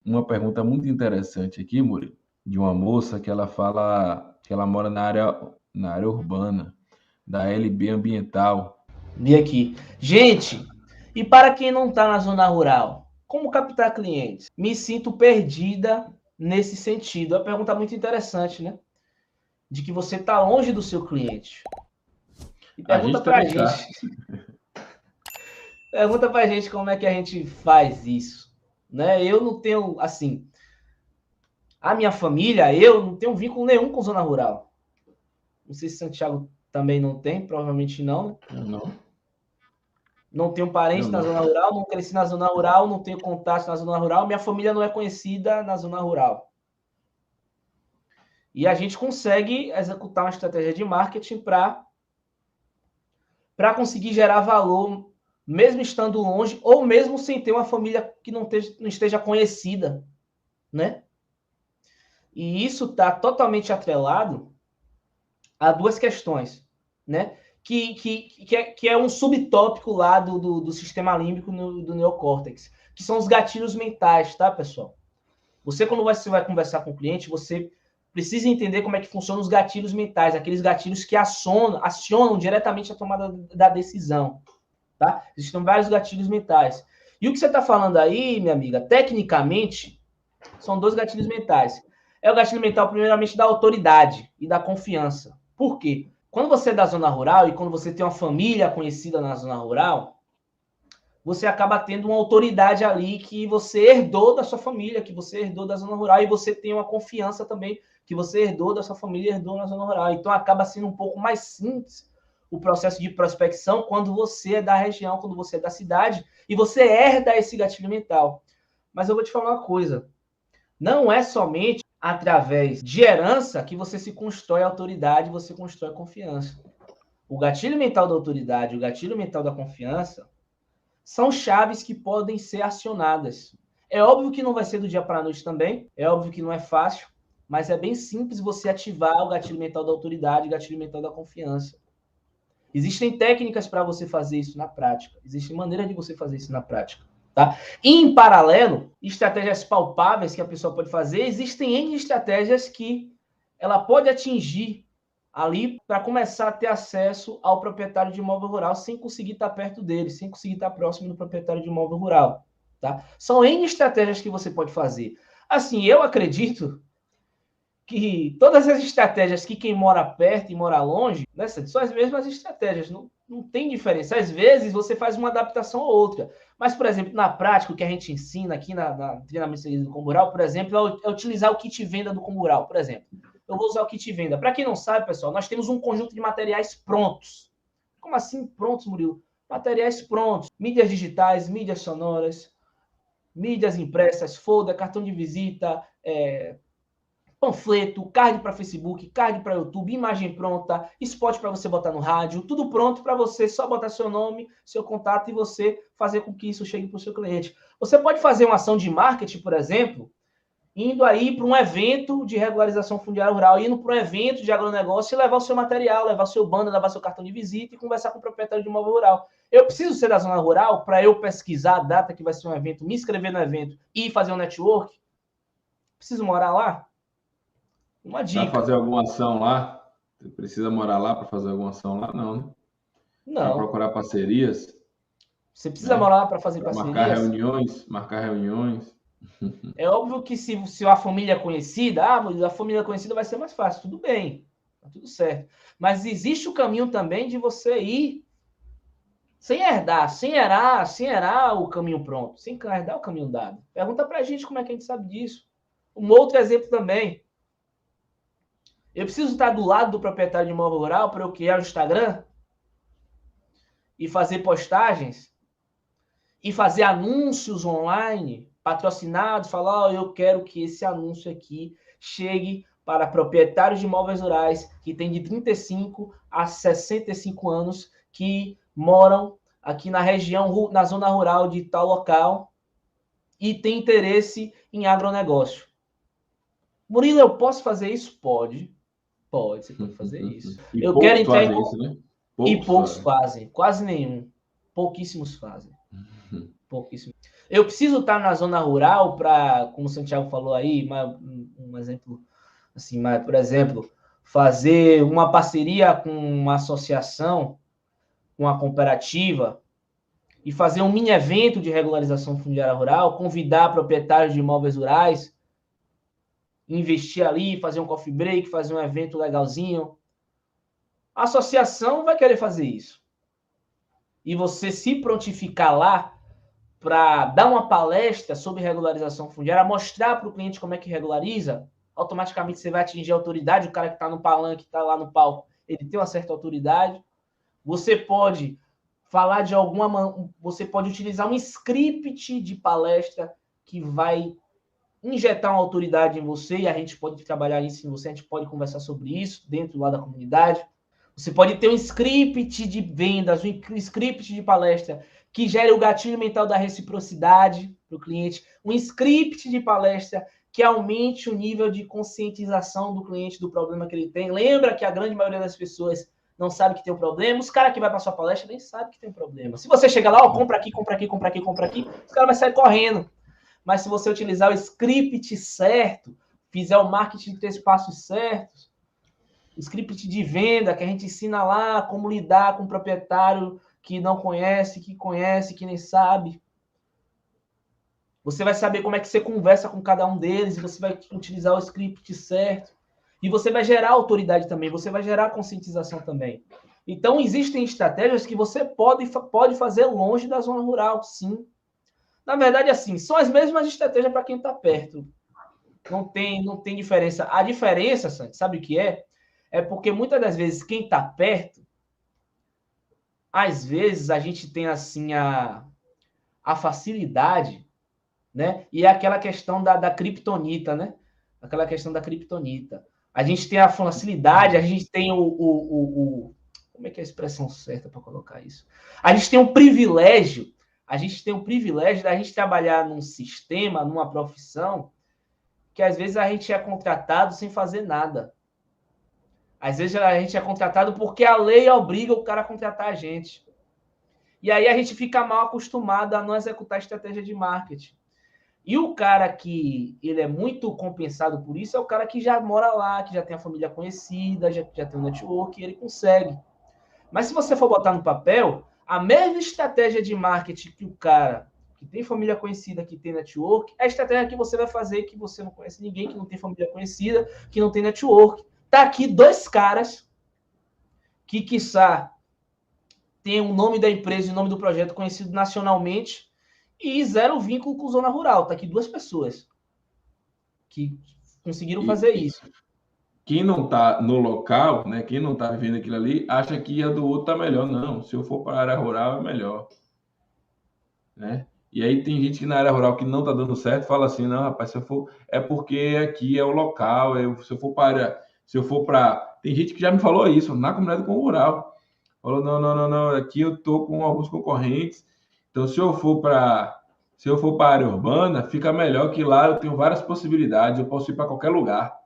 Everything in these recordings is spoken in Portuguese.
uma pergunta muito interessante aqui, Murilo, de uma moça que ela fala que ela mora na área urbana, da LB Ambiental. Vi aqui. Gente, e para quem não está na zona rural, como captar clientes? Me sinto perdida nesse sentido. É uma pergunta muito interessante, né? De que você está longe do seu cliente. E A gente também tá. pergunta pra gente como é que a gente faz isso, né? Eu não tenho, assim, a minha família, eu não tenho vínculo nenhum com zona rural. Não sei se Santiago também não tem, provavelmente não, né? Eu não, Não tenho eu parente na não. zona rural, não cresci na zona rural, não tenho contato na zona rural, minha família não é conhecida na zona rural. E a gente consegue executar uma estratégia de marketing para conseguir gerar valor, mesmo estando longe, ou mesmo sem ter uma família que não esteja conhecida, né? E isso está totalmente atrelado a duas questões, né? Que é um subtópico lá do sistema límbico do neocórtex, que são os gatilhos mentais, tá, pessoal? Você, quando você vai conversar com o cliente, você precisa entender como é que funcionam os gatilhos mentais, aqueles gatilhos que acionam diretamente a tomada da decisão, tá? Existem vários gatilhos mentais. E o que você está falando aí, minha amiga, tecnicamente, são dois gatilhos mentais. É o gatilho mental, primeiramente, da autoridade e da confiança. Por quê? Quando você é da zona rural e quando você tem uma família conhecida na zona rural, você acaba tendo uma autoridade ali que você herdou da sua família, que você herdou da zona rural, e você tem uma confiança também que você herdou da sua família e herdou na zona rural. Então acaba sendo um pouco mais simples o processo de prospecção quando você é da região, quando você é da cidade, e você herda esse gatilho mental. Mas eu vou te falar uma coisa, não é somente através de herança que você se constrói autoridade, você constrói confiança. O gatilho mental da autoridade, o gatilho mental da confiança, são chaves que podem ser acionadas. É óbvio que não vai ser do dia para a noite também, é óbvio que não é fácil, mas é bem simples você ativar o gatilho mental da autoridade, o gatilho mental da confiança. Existem técnicas para você fazer isso na prática, existem maneiras de você fazer isso na prática. Tá? E, em paralelo, estratégias palpáveis que a pessoa pode fazer, existem N estratégias que ela pode atingir ali para começar a ter acesso ao proprietário de imóvel rural sem conseguir estar perto dele, sem conseguir estar próximo do proprietário de imóvel rural. Tá? São N estratégias que você pode fazer. Assim, eu acredito que todas as estratégias que quem mora perto e mora longe, né, são as mesmas estratégias, não tem diferença. Às vezes você faz uma adaptação ou outra. Mas, por exemplo, na prática, o que a gente ensina aqui na treinamento do Combural, por exemplo, é utilizar o kit venda do Combural, por exemplo. Eu vou usar o kit venda. Para quem não sabe, pessoal, nós temos um conjunto de materiais prontos. Como assim prontos, Murilo? Materiais prontos. Mídias digitais, mídias sonoras, mídias impressas, folder, cartão de visita, panfleto, card para Facebook, card para YouTube, imagem pronta, spot para você botar no rádio, tudo pronto para você só botar seu nome, seu contato e você fazer com que isso chegue para o seu cliente. Você pode fazer uma ação de marketing, por exemplo, indo aí para um evento de regularização fundiária rural, indo para um evento de agronegócio e levar o seu material, levar o seu banner, levar seu cartão de visita e conversar com o proprietário de imóvel rural. Eu preciso ser da zona rural para eu pesquisar a data que vai ser um evento, me inscrever no evento e fazer um network? Preciso morar lá? Uma Para dica. fazer alguma ação lá, você precisa morar lá para fazer alguma ação lá? Não, né? Para Não. procurar parcerias, Você precisa né? morar lá para fazer Para marcar parcerias? reuniões, marcar reuniões. É óbvio que se a família é conhecida, mas a família conhecida vai ser mais fácil, tudo bem, tá tudo certo. Mas existe o caminho também de você ir sem herdar, sem herar o caminho pronto, sem herdar o caminho dado. Pergunta pra gente como é que a gente sabe disso. Um outro exemplo também. Eu preciso estar do lado do proprietário de imóvel rural para eu criar o Instagram e fazer postagens e fazer anúncios online patrocinados, falar, eu quero que esse anúncio aqui chegue para proprietários de imóveis rurais que têm de 35 a 65 anos, que moram aqui na região, na zona rural de tal local e tem interesse em agronegócio. Murilo, eu posso fazer isso? Pode. Pode, você pode fazer isso. E Eu quero poucos entrar fazem isso, né? E Poucos poucos fazem. fazem, quase nenhum. Pouquíssimos fazem. Pouquíssimos. Eu preciso estar na zona rural para, como o Santiago falou aí, um exemplo assim, por exemplo, fazer uma parceria com uma associação, com uma cooperativa, e fazer um mini evento de regularização fundiária rural, convidar proprietários de imóveis rurais, investir ali, fazer um coffee break, fazer um evento legalzinho. A associação vai querer fazer isso. E você se prontificar lá para dar uma palestra sobre regularização fundiária, mostrar para o cliente como é que regulariza, automaticamente você vai atingir a autoridade, o cara que está no palanque, está lá no palco, ele tem uma certa autoridade. Você pode falar de você pode utilizar um script de palestra que vai injetar uma autoridade em você, e a gente pode trabalhar isso em você, a gente pode conversar sobre isso dentro lá da comunidade. Você pode ter um script de vendas, um script de palestra que gere o gatilho mental da reciprocidade para o cliente, um script de palestra que aumente o nível de conscientização do cliente do problema que ele tem. Lembra que a grande maioria das pessoas não sabe que tem um problema, os caras que vai para sua palestra nem sabem que tem um problema. Se você chegar lá, ó, compra aqui, compra aqui, compra aqui, compra aqui, os caras vão sair correndo. Mas se você utilizar o script certo, fizer o marketing de 3 passos certos, o script de venda, que a gente ensina lá como lidar com um proprietário que não conhece, que nem sabe. Você vai saber como é que você conversa com cada um deles, e você vai utilizar o script certo. E você vai gerar autoridade também, você vai gerar conscientização também. Então, existem estratégias que você pode fazer longe da zona rural, sim. Na verdade, assim, são as mesmas estratégias para quem está perto. Não tem diferença. A diferença, Santos, sabe o que é? É porque muitas das vezes quem está perto, às vezes a gente tem assim a facilidade, né? E é aquela questão da criptonita, né? Aquela questão da criptonita. A gente tem a facilidade, a gente tem como é que é a expressão certa para colocar isso? A gente tem um privilégio, da gente trabalhar num sistema, numa profissão, que às vezes a gente é contratado sem fazer nada. Às vezes a gente é contratado porque a lei obriga o cara a contratar a gente. E aí a gente fica mal acostumado a não executar estratégia de marketing. E o cara que ele é muito compensado por isso é o cara que já mora lá, que já tem a família conhecida, já tem um network, e ele consegue. Mas se você for botar no papel, a mesma estratégia de marketing que o cara que tem família conhecida, que tem network, é a estratégia que você vai fazer que você não conhece ninguém, que não tem família conhecida, que não tem network. Tá aqui 2 caras que, quiçá, tem o nome da empresa e o nome do projeto conhecido nacionalmente e 0 vínculo com zona rural. Tá aqui 2 pessoas que conseguiram fazer isso. Quem não está no local, né, quem não está vendo aquilo ali, acha que a do outro está melhor. Não, se eu for para a área rural, é melhor. Né? E aí tem gente que na área rural que não está dando certo, fala assim, não, rapaz, se eu for, é porque aqui é o local, se eu for para... Tem gente que já me falou isso, na comunidade com rural. Falou, não, aqui eu estou com alguns concorrentes, então se eu for para a área urbana, fica melhor que lá eu tenho várias possibilidades, eu posso ir para qualquer lugar.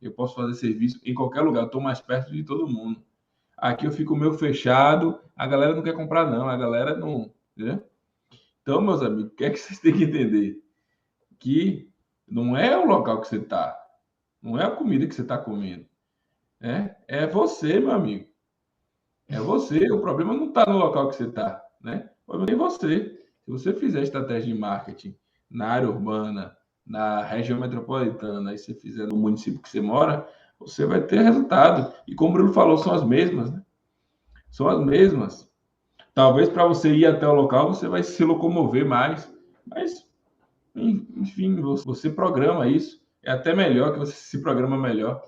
Eu posso fazer serviço em qualquer lugar, eu estou mais perto de todo mundo. Aqui eu fico meio fechado, a galera não quer comprar não, a galera não... Né? Então, meus amigos, o que é que vocês têm que entender? Que não é o local que você está, não é a comida que você está comendo. É você, meu amigo. É você. O problema não está no local que você está, né? O problema é em você. Se você fizer estratégia de marketing na área urbana, na região metropolitana, e você fizer no município que você mora, você vai ter resultado. E como o Bruno falou, são as mesmas, né? São as mesmas. Talvez para você ir até o local, você vai se locomover mais. Mas, enfim, você programa isso. É até melhor que você se programa melhor.